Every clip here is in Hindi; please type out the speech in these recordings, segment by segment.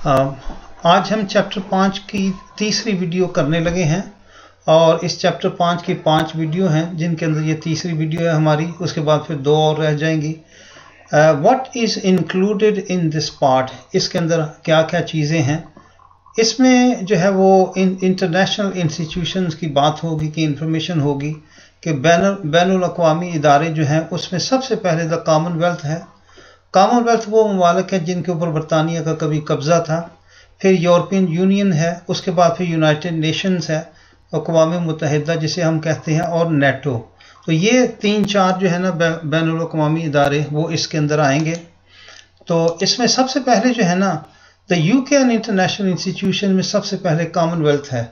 अ, आज हम चैप्टर 5 की तीसरी वीडियो करने लगे हैं और इस चैप्टर 5 की 5 वीडियो हैं जिनके अंदर ये तीसरी वीडियो है हमारी। उसके बाद फिर 2 और रह जाएंगी। What is included in this part, इसके अंदर क्या क्या चीज़ें हैं। इसमें जो है वो इंटरनेशनल इंस्टीट्यूशंस की बात होगी कि इंफॉर्मेशन होगी कि बैनुल अक़वामी इदारे जो हैं उसमें सबसे पहले द कॉमनवेल्थ है। कॉमनवेल्थ वो ममालिक हैं जिनके ऊपर बरतानिया का कभी कब्ज़ा था। फिर यूरोपियन यूनियन है, उसके बाद फिर यूनाइटेड नेशंस है, अक़वाम मुत्तहिदा जिसे हम कहते हैं, और नेटो। तो ये 3-4 जो है ना बैनुल अक़वामी इदारे वो इसके अंदर आएंगे। तो इसमें सबसे पहले जो है ना the UK and international institution में सबसे पहले कॉमनवेल्थ है।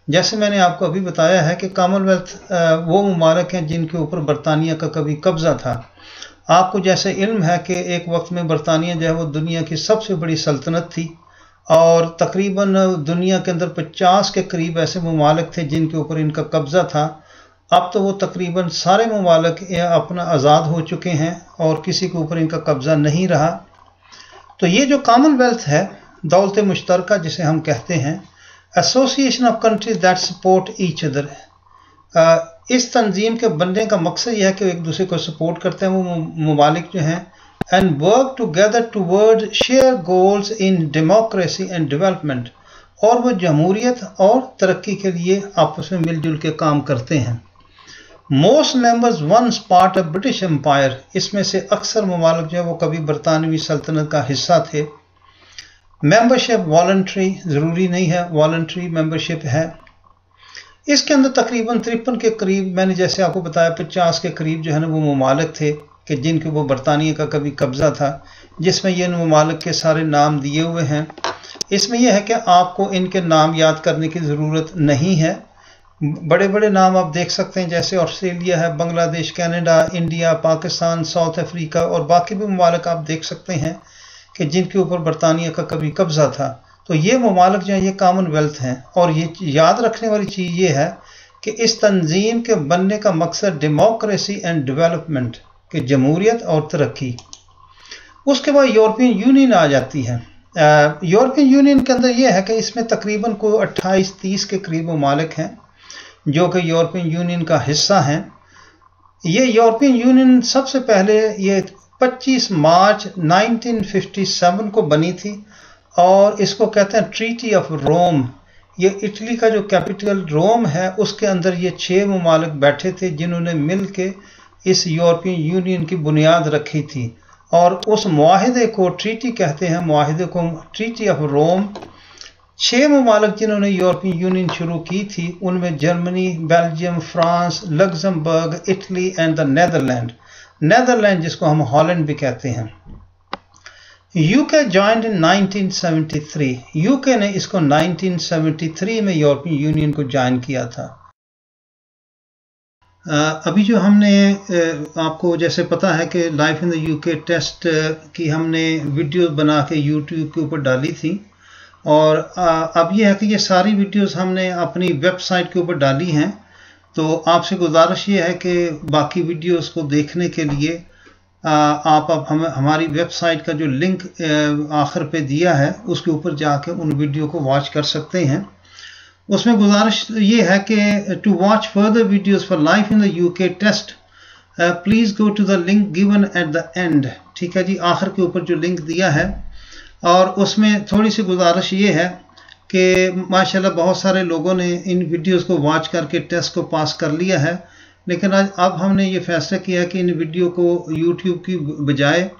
जैसे मैंने आपको अभी बताया है कि कॉमनवेल्थ वो ममालिक हैं जिनके ऊपर बरतानिया का कभी कब्ज़ा था। आपको जैसे इल्म है कि एक वक्त में बरतानिया जो है वो दुनिया की सबसे बड़ी सल्तनत थी और तकरीबन दुनिया के अंदर 50 के करीब ऐसे ममालिक थे जिनके ऊपर इनका कब्ज़ा था। अब तो वो तकरीबन सारे ममालिक अपना आज़ाद हो चुके हैं और किसी के ऊपर इनका कब्ज़ा नहीं रहा। तो ये जो कॉमनवेल्थ है, दौलत मुश्तरका जिसे हम कहते हैं, association of countries that support each other. इस तंजीम के बनने का मकसद यह है कि एक दूसरे को सपोर्ट करते हैं वो ममालिक जो हैं, and work together toward share goals in democracy and development, और वो जमहूरियत और तरक्की के लिए आपस में मिलजुल के काम करते हैं। Most members once part of British empire, इसमें से अक्सर ममालिक जो है वो कभी बरतानवी सल्तनत का हिस्सा थे। मेंबरशिप वॉलंटरी, ज़रूरी नहीं है, वॉलंटरी मेंबरशिप है। इसके अंदर तकरीबन 53 के करीब, मैंने जैसे आपको बताया 50 के करीब जो है ना वो ममालिक थे कि जिनके वो बरतानिया का कभी कब्ज़ा था, जिसमें ये ममालिक के सारे नाम दिए हुए हैं। इसमें यह है कि आपको इनके नाम याद करने की ज़रूरत नहीं है। बड़े बड़े नाम आप देख सकते हैं, जैसे ऑस्ट्रेलिया है, Bangladesh, Canada, India, Pakistan, south Africa और बाकी भी ममालिक आप देख सकते हैं कि जिनके ऊपर बरतानिया का कभी कब्ज़ा था। तो ये ममालिक जो है ये कॉमनवेल्थ हैं। और ये याद रखने वाली चीज़ ये है कि इस तंजीम के बनने का मकसद डेमोक्रेसी एंड डेवलपमेंट, कि जमहूरियत और तरक्की। उसके बाद यूरोपियन यूनियन आ जाती है। यूरोपियन यूनियन के अंदर ये है कि इसमें तकरीबन को 28-30 के करीब ममालिक हैं जो कि यूरोपियन यूनियन का हिस्सा हैं। ये यूरोपियन यूनियन सबसे पहले ये 25 मार्च 1957 को बनी थी और इसको कहते हैं ट्रीटी ऑफ रोम। ये इटली का जो कैपिटल रोम है उसके अंदर ये 6 ममालिक बैठे थे जिन्होंने मिल के इस यूरोपियन यूनियन की बुनियाद रखी थी। और उस मुआहिदे को ट्रीटी कहते हैं, मुआहिदे को ट्रीटी ऑफ रोम। 6 ममालिक जिन्होंने यूरोपियन यूनियन शुरू की थी उनमें Germany, Belgium, France, Luxembourg, Italy and the Netherland जिसको हम हॉलैंड भी कहते हैं। UK joined in 1973। यूके ने इसको 1973 में यूरोपियन यूनियन को ज्वाइन किया था। अभी जो हमने आपको जैसे पता है कि life in the UK test की हमने वीडियो बना के यूट्यूब के ऊपर डाली थी और अब ये है कि ये सारी वीडियोस हमने अपनी वेबसाइट के ऊपर डाली हैं। तो आपसे गुजारिश ये है कि बाकी वीडियोस को देखने के लिए आप हमारी वेबसाइट का जो लिंक आखिर पे दिया है उसके ऊपर जाके उन वीडियो को वॉच कर सकते हैं। उसमें गुजारिश ये है कि to watch further videos for life in the UK test please go to the link given at the end. ठीक है जी, आखिर के ऊपर जो लिंक दिया है। और उसमें थोड़ी सी गुजारिश ये है कि माशाल्लाह बहुत सारे लोगों ने इन वीडियोस को वॉच करके टेस्ट को पास कर लिया है, लेकिन आज अब हमने ये फैसला किया कि इन वीडियो को यूट्यूब की बजाय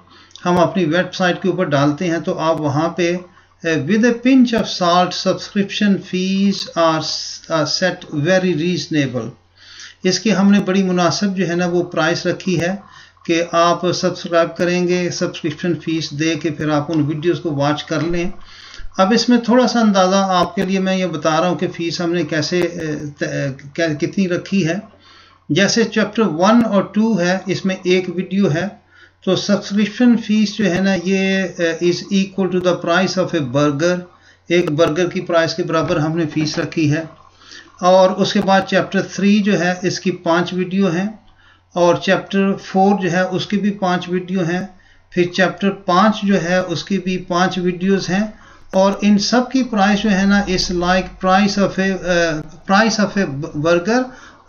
हम अपनी वेबसाइट के ऊपर डालते हैं। तो आप वहाँ पे with a pinch of salt subscription fees are set very reasonable. इसकी हमने बड़ी मुनासिब जो है ना वो प्राइस रखी है कि आप सब्सक्राइब करेंगे, सब्सक्रिप्शन फ़ीस दे के फिर आप उन वीडियोस को वॉच कर लें। अब इसमें थोड़ा सा अंदाज़ा आपके लिए मैं ये बता रहा हूँ कि फ़ीस हमने कैसे कितनी रखी है। जैसे चैप्टर 1 और 2 है, इसमें एक वीडियो है, तो सब्सक्रिप्शन फ़ीस जो है ना ये is equal to the price of a burger. एक बर्गर की प्राइस के बराबर हमने फ़ीस रखी है। और उसके बाद चैप्टर 3 जो है इसकी 5 वीडियो हैं और चैप्टर 4 जो है उसकी भी 5 वीडियो हैं। फिर चैप्टर 5 जो है उसकी भी 5 वीडियोस हैं और इन सब की प्राइस जो है ना इस like price of a burger,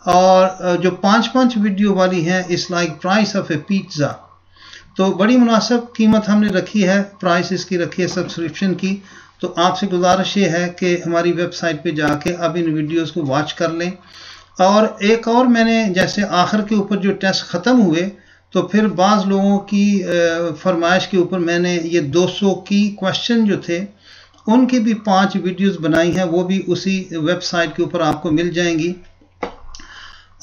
और जो 5 वीडियो वाली है इस like price of A pizza. तो बड़ी मुनासिब कीमत हमने रखी है, प्राइस इसकी रखी है सब्सक्रिप्शन की। तो आपसे गुजारिश ये है कि हमारी वेबसाइट पे जाके अब इन वीडियोस को वॉच कर लें। और एक और मैंने जैसे आखिर के ऊपर जो टेस्ट ख़त्म हुए तो फिर बाज़ लोगों की फरमाइश के ऊपर मैंने ये 200 की क्वेश्चन जो थे उनकी भी 5 वीडियोस बनाई हैं, वो भी उसी वेबसाइट के ऊपर आपको मिल जाएंगी।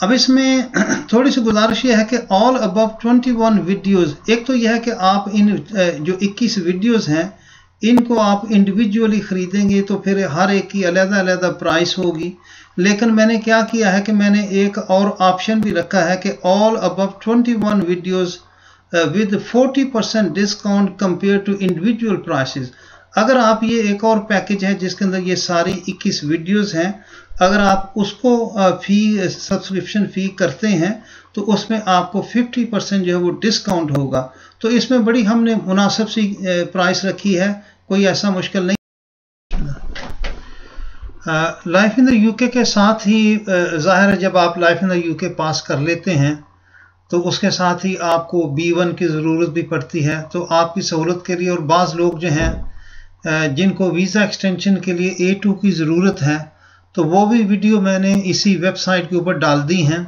अब इसमें थोड़ी सी गुजारिश ये है कि ऑल अबव 21 वीडियोस, एक तो यह है कि आप इन जो 21 वीडियोस हैं इनको आप इंडिविजुअली ख़रीदेंगे तो फिर हर एक की अलग-अलग प्राइस होगी। लेकिन मैंने क्या किया है कि मैंने एक और ऑप्शन भी रखा है कि all above 21 videos with 40% discount compare to individual prices. अगर आप ये एक और पैकेज है जिसके अंदर ये सारी 21 वीडियोस हैं, अगर आप उसको सब्सक्रिप्शन फ़ी करते हैं तो उसमें आपको 50% जो है वो डिस्काउंट होगा। तो इसमें बड़ी हमने मुनासिब सी प्राइस रखी है, कोई ऐसा मुश्किल नहीं। लाइफ इन द यूके के साथ ही ज़ाहिर है जब आप लाइफ इन द यूके पास कर लेते हैं तो उसके साथ ही आपको B1 की ज़रूरत भी पड़ती है। तो आपकी सहूलत के लिए, और बाज़ लोग जो हैं जिनको वीज़ा एक्सटेंशन के लिए A2 की ज़रूरत है तो वो भी वीडियो मैंने इसी वेबसाइट के ऊपर डाल दी हैं।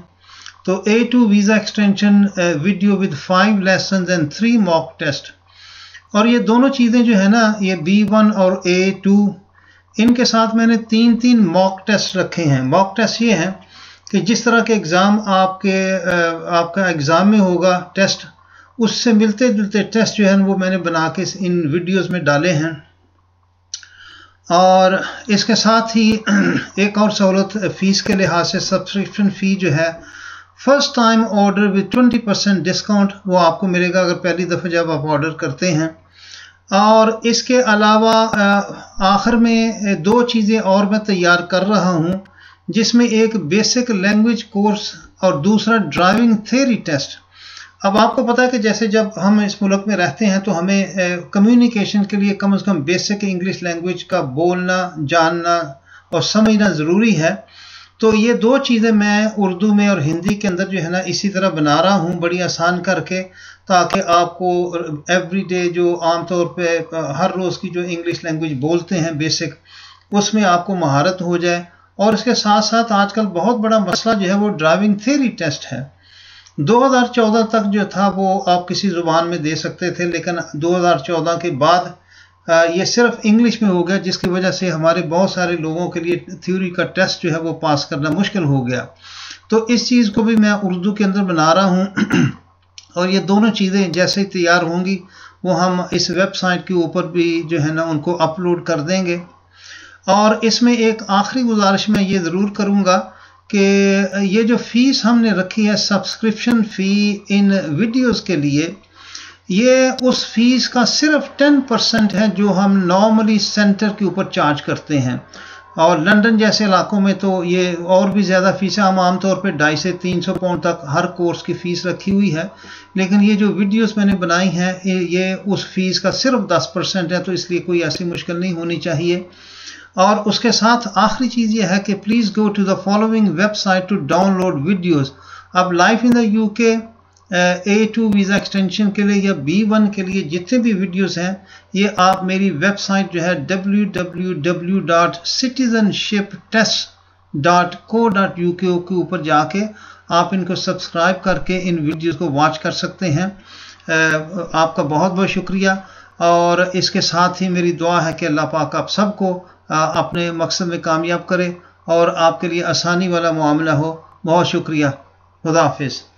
तो A2 visa extension video with 5 lesson and 3 mock test, और ये दोनों चीज़ें जो है ना ये B1 और A2 इनके साथ मैंने 3 मॉक टेस्ट रखे हैं। मॉक टेस्ट ये हैं कि जिस तरह के एग्ज़ाम आपका एग्ज़ाम में होगा टेस्ट, उससे मिलते जुलते टेस्ट जो है वो मैंने बना के इन वीडियोस में डाले हैं। और इसके साथ ही एक और सहूलत फ़ीस के लिहाज से सब्सक्रिप्शन फ़ी जो है first time order with 20% discount वो आपको मिलेगा अगर पहली दफ़ा जब आप ऑर्डर करते हैं। और इसके अलावा आखिर में 2 चीज़ें और मैं तैयार कर रहा हूँ, जिसमें एक बेसिक लैंग्वेज कोर्स और दूसरा ड्राइविंग थ्योरी टेस्ट। अब आपको पता है कि जैसे जब हम इस मुल्क में रहते हैं तो हमें कम्युनिकेशन के लिए कम से कम बेसिक इंग्लिश लैंग्वेज का बोलना, जानना और समझना ज़रूरी है। तो ये 2 चीज़ें मैं उर्दू में और हिंदी के अंदर जो है ना इसी तरह बना रहा हूँ बड़ी आसान करके, ताकि आपको एवरीडे जो आम तौर पे हर रोज़ की जो इंग्लिश लैंग्वेज बोलते हैं बेसिक, उसमें आपको महारत हो जाए। और इसके साथ साथ आजकल बहुत बड़ा मसला जो है वो ड्राइविंग थ्योरी टेस्ट है। 2014 तक जो था वो आप किसी ज़ुबान में दे सकते थे, लेकिन 2014 के बाद ये सिर्फ इंग्लिश में हो गया, जिसकी वजह से हमारे बहुत सारे लोगों के लिए थ्योरी का टेस्ट जो है वो पास करना मुश्किल हो गया। तो इस चीज़ को भी मैं उर्दू के अंदर बना रहा हूँ और ये दोनों चीज़ें जैसे ही तैयार होंगी वो हम इस वेबसाइट के ऊपर भी जो है ना उनको अपलोड कर देंगे। और इसमें एक आखिरी गुजारिश मैं ये ज़रूर करूँगा कि ये जो फ़ीस हमने रखी है सब्सक्रिप्शन फ़ी इन वीडियोस के लिए, ये उस फीस का सिर्फ 10% है जो हम नॉर्मली सेंटर के ऊपर चार्ज करते हैं। और लंदन जैसे इलाकों में तो ये और भी ज़्यादा फ़ीस है, हम आमतौर पे 250 से 300 पाउंड तक हर कोर्स की फ़ीस रखी हुई है। लेकिन ये जो वीडियोस मैंने बनाई हैं ये उस फीस का सिर्फ 10% है, तो इसलिए कोई ऐसी मुश्किल नहीं होनी चाहिए। और उसके साथ आखिरी चीज़ ये है कि please go to the following website to download videos. अब life in the UK A2 visa extension के लिए या B1 के लिए जितने भी वीडियोस हैं ये आप मेरी वेबसाइट जो है www.citizenshiptest.co.uk के ऊपर जाके आप इनको सब्सक्राइब करके इन वीडियोस को वॉच कर सकते हैं। आपका बहुत बहुत शुक्रिया। और इसके साथ ही मेरी दुआ है कि अल्लाह पाक आप सबको अपने मकसद में कामयाब करे और आपके लिए आसानी वाला मामला हो। बहुत शुक्रिया। खुदा हाफिज़।